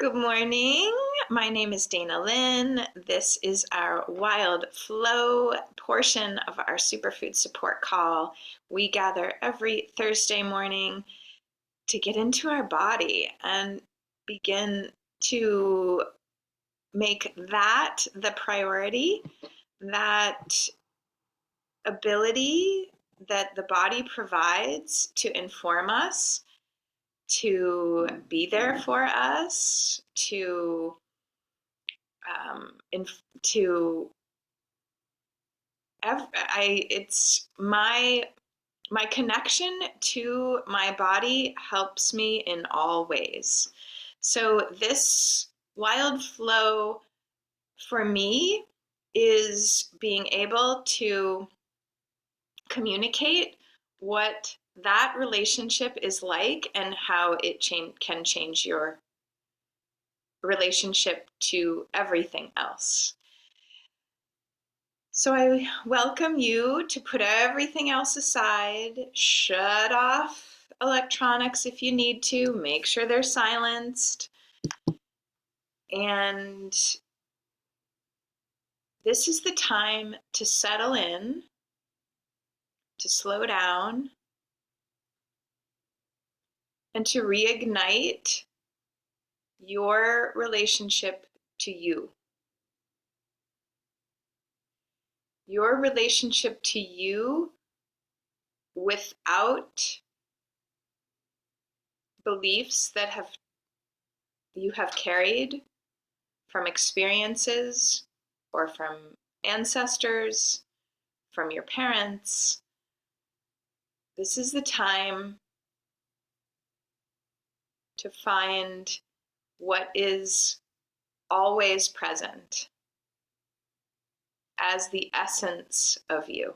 Good morning. My name is Dana Lynn. This is our WildFlow portion of our Superfood support call. We gather every Thursday morning to get into our body and begin to make that the priority, that ability that the body provides to inform us, to be there for us, um, in, to it's my connection to my body helps me in all ways. So this wild flow for me is being able to communicate what that relationship is like and how it can change your relationship to everything else. So I welcome you to put everything else aside, shut off electronics if you need to, make sure they're silenced. And this is the time to settle in, to slow down, and to reignite your relationship to you. Your relationship to you without beliefs that you have carried from experiences or from ancestors, from your parents. This is the time to find what is always present as the essence of you.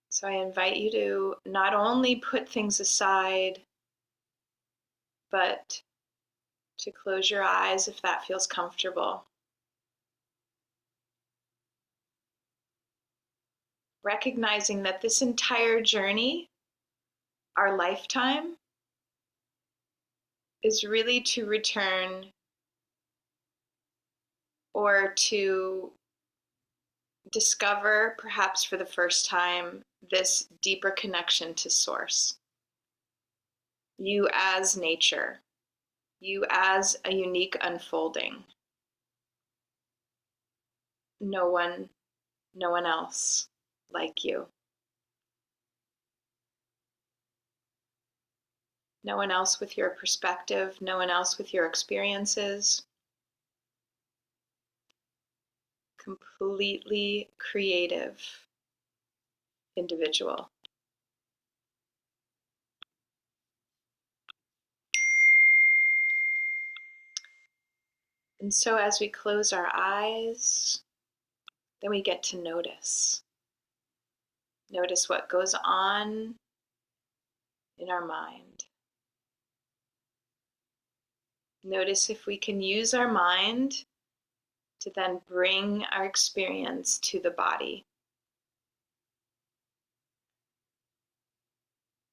So I invite you to not only put things aside, but to close your eyes if that feels comfortable. Recognizing that this entire journey, our lifetime, is really to return or to discover, perhaps for the first time, this deeper connection to Source. You as nature, you as a unique unfolding. No one else like you. No one else with your perspective, no one else with your experiences. Completely creative individual. And so as we close our eyes, then we get to notice. Notice what goes on in our mind. Notice if we can use our mind to then bring our experience to the body.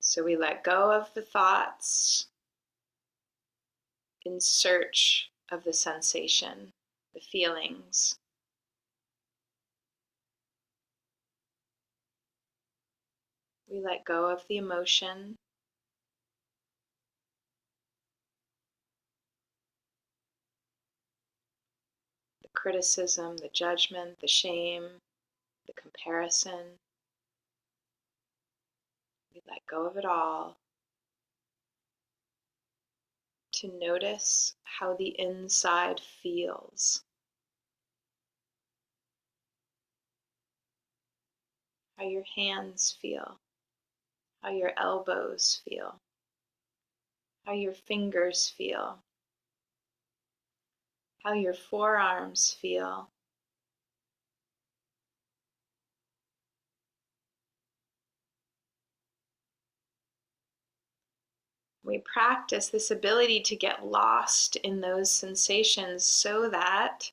So we let go of the thoughts in search of the sensation, the feelings. We let go of the emotion. The criticism, the judgment, the shame, the comparison. We let go of it all to notice how the inside feels. How your hands feel, how your elbows feel, how your fingers feel, how your forearms feel. We practice this ability to get lost in those sensations so that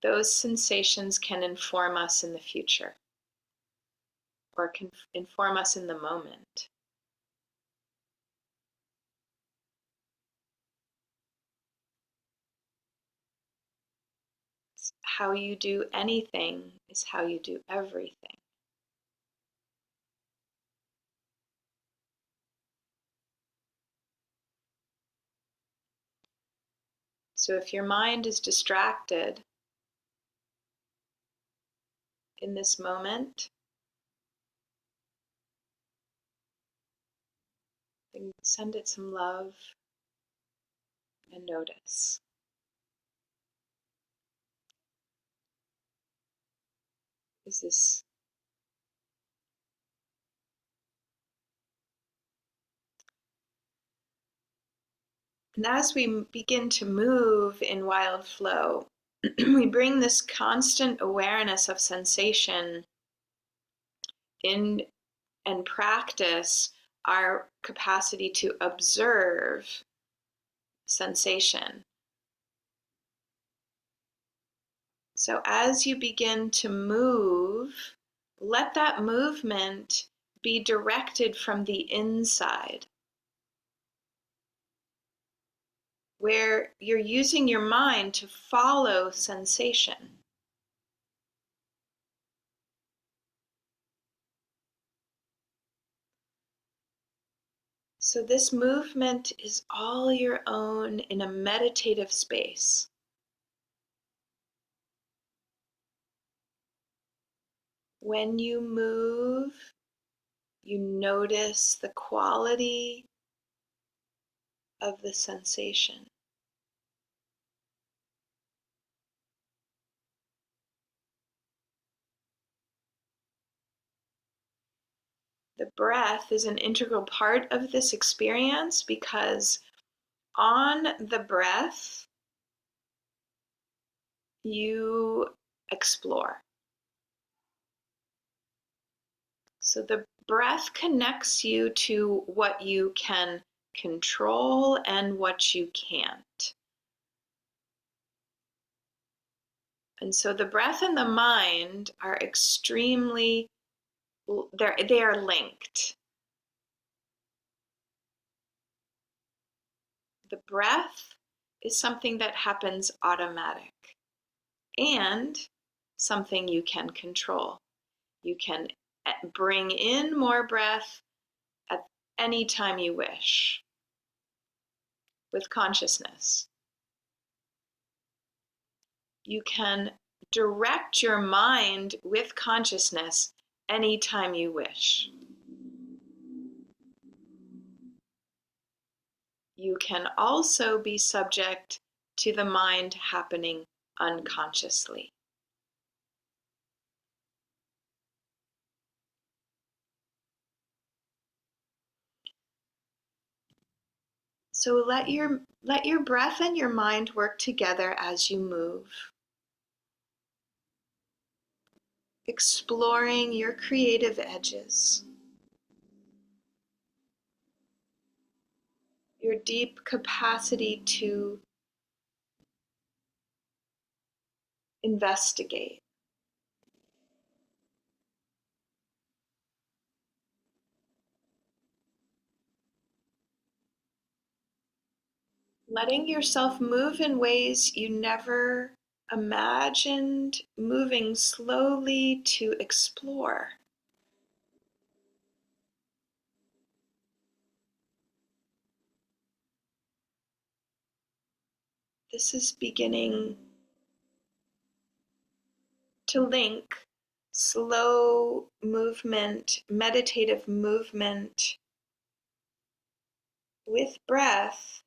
those sensations can inform us in the future or can inform us in the moment. how you do anything is how you do everything. So if your mind is distracted in this moment, then send it some love and notice. Is this And as we begin to move in WildFlow, we bring this constant awareness of sensation in and practice our capacity to observe sensation. So as you begin to move, let that movement be directed from the inside, where you're using your mind to follow sensation. So this movement is all your own in a meditative space. When you move, you notice the quality of the sensation. The breath is an integral part of this experience because on the breath, you explore. So the breath connects you to what you can control and what you can't. And so the breath and the mind are extremely, they are linked. The breath is something that happens automatic and something you can control. You can bring in more breath at any time you wish with consciousness. You can direct your mind with consciousness anytime you wish. You can also be subject to the mind happening unconsciously. So let your breath and your mind work together as you move, exploring your creative edges, your deep capacity to investigate. Letting yourself move in ways you never imagined, moving slowly to explore. This is beginning to link slow movement, meditative movement with breath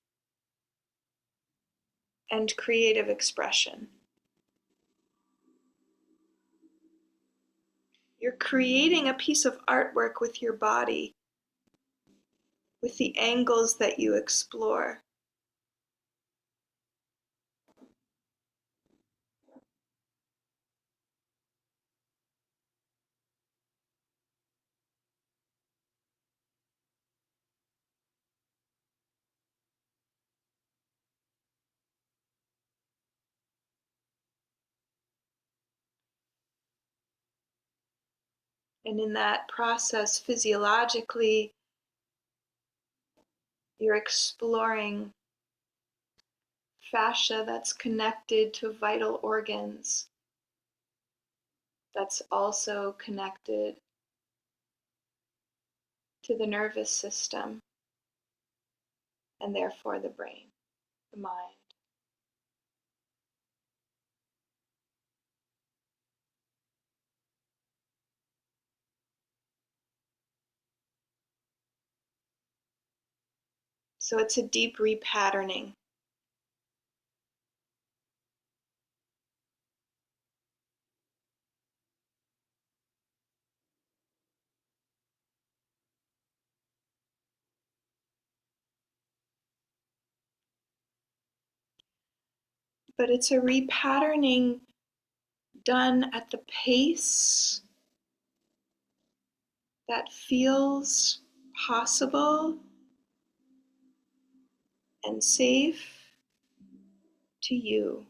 and creative expression. You're creating a piece of artwork with your body, with the angles that you explore. And in that process, physiologically, you're exploring fascia that's connected to vital organs. that's also connected to the nervous system and therefore the brain, the mind. So it's a deep repatterning. But it's a repatterning done at the pace that feels possible and safe to you.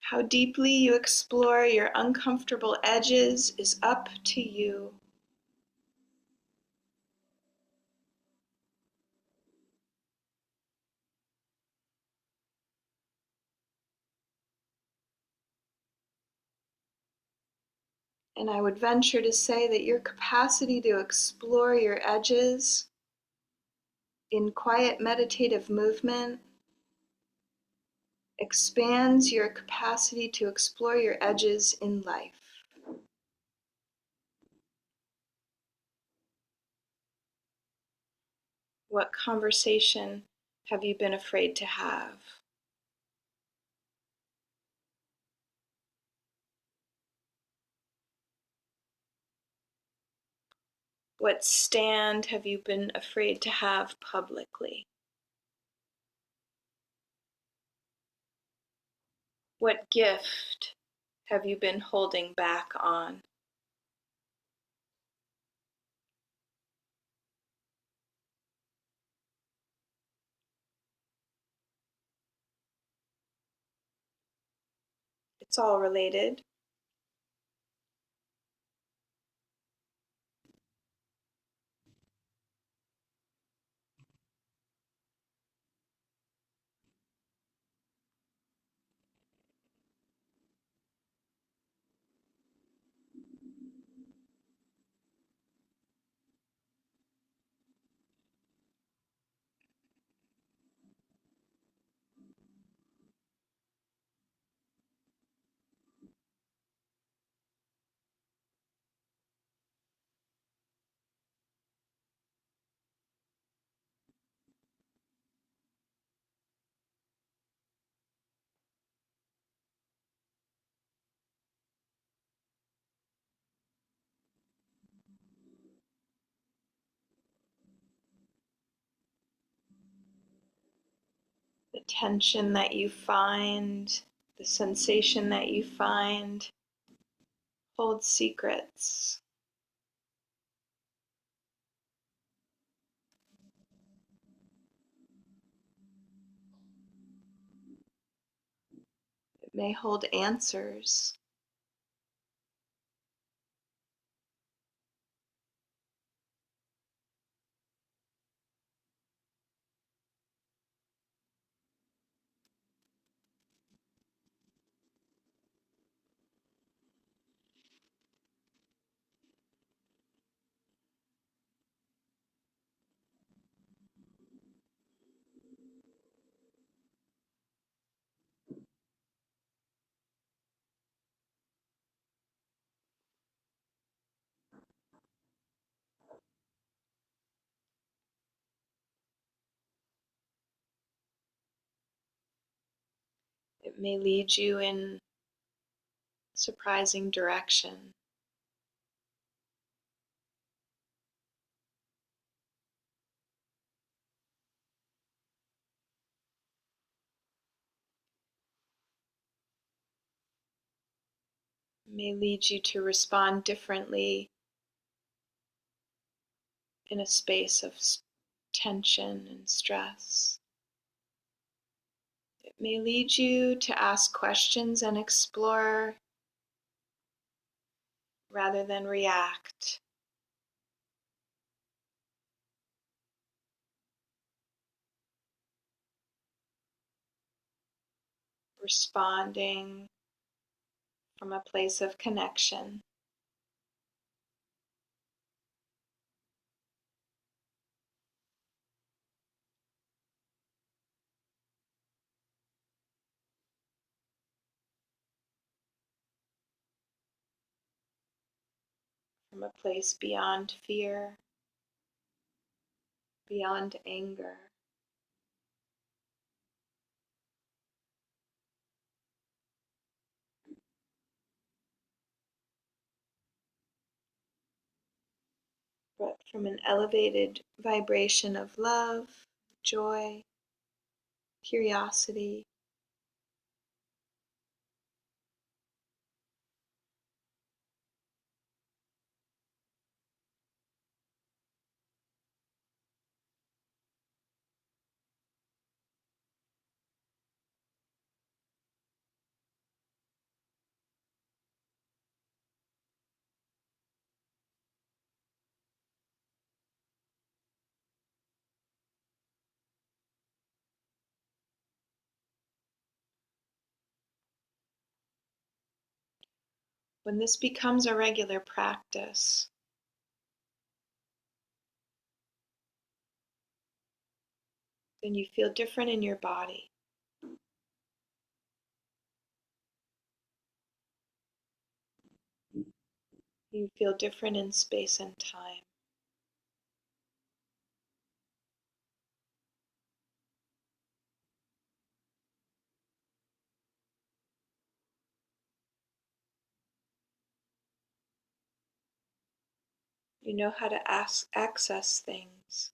How deeply you explore your uncomfortable edges is up to you. And I would venture to say that your capacity to explore your edges in quiet meditative movement expands your capacity to explore your edges in life. What conversation have you been afraid to have? What stand have you been afraid to have publicly? What gift have you been holding back on? It's all related. The tension that you find, the sensation that you find, holds secrets. It may hold answers. It may lead you in surprising direction. It may lead you to respond differently in a space of tension and stress. It may lead you to ask questions and explore rather than react. Responding from a place of connection. From a place beyond fear, beyond anger. But from an elevated vibration of love, joy, curiosity. When this becomes a regular practice, then you feel different in your body. You feel different in space and time. You know how to access things.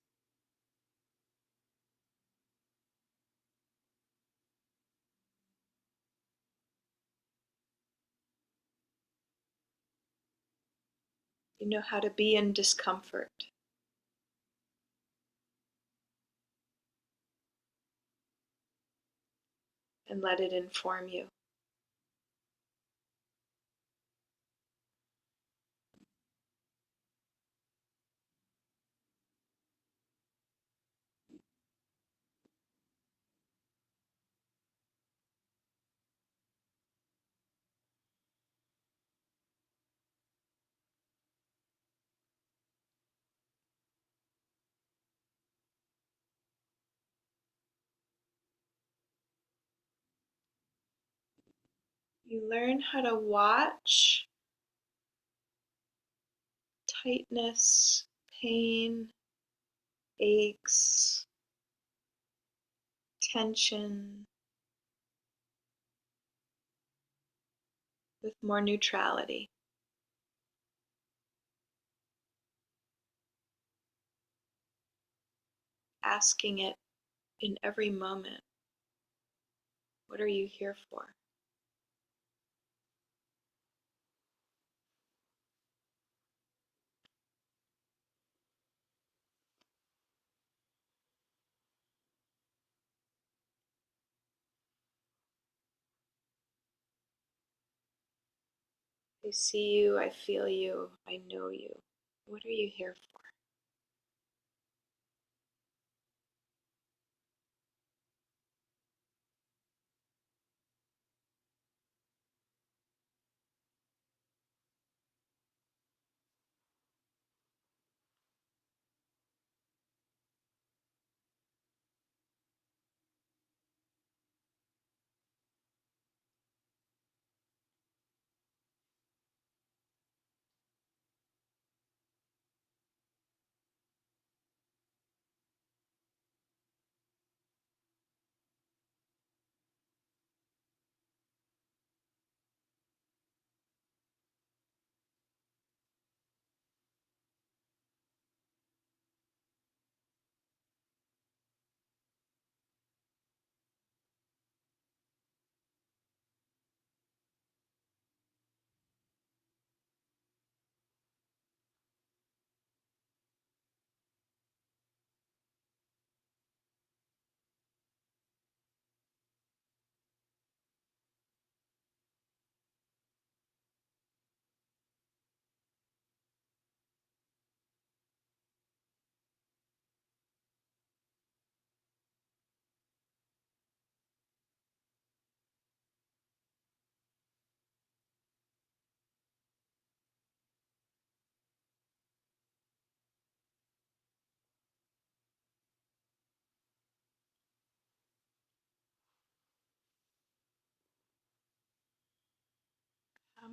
You know how to be in discomfort. And let it inform you. You learn how to watch tightness, pain, aches, tension with more neutrality. Asking it in every moment, what are you here for? I see you, I feel you, I know you. What are you here for?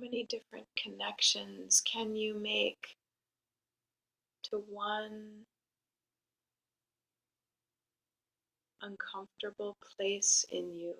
many different connections can you make to one uncomfortable place in you?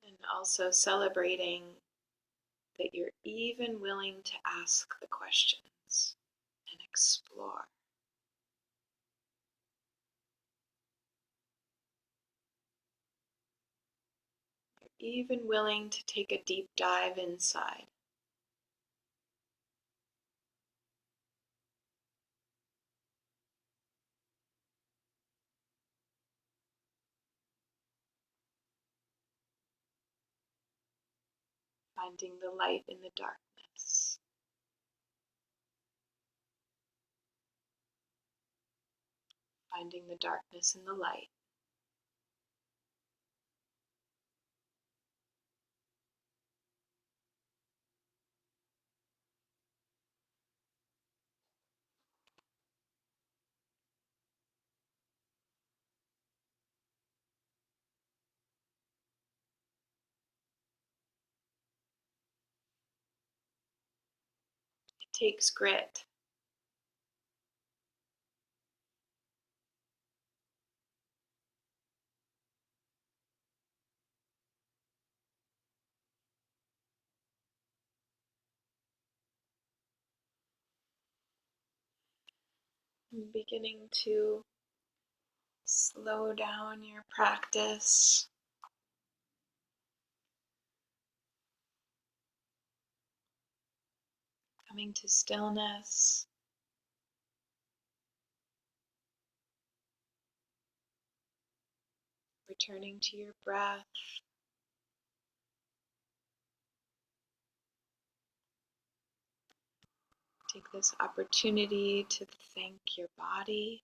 And also celebrating that you're even willing to ask the questions and explore. You're even willing to take a deep dive inside. Finding the light in the darkness. Finding the darkness in the light. It takes grit. And beginning to slow down your practice. Coming to stillness. Returning to your breath. Take this opportunity to thank your body.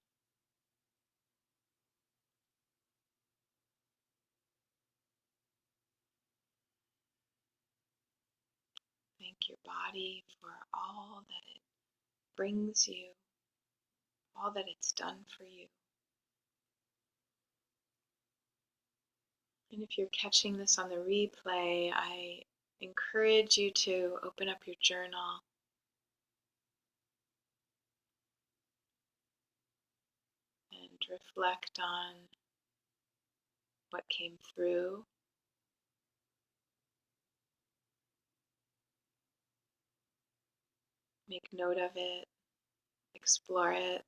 Thank your body for all that it brings you, all that it's done for you. And if you're catching this on the replay, I encourage you to open up your journal and reflect on what came through. Make note of it, explore it,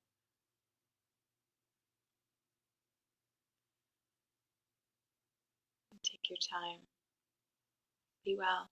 and take your time. Be well.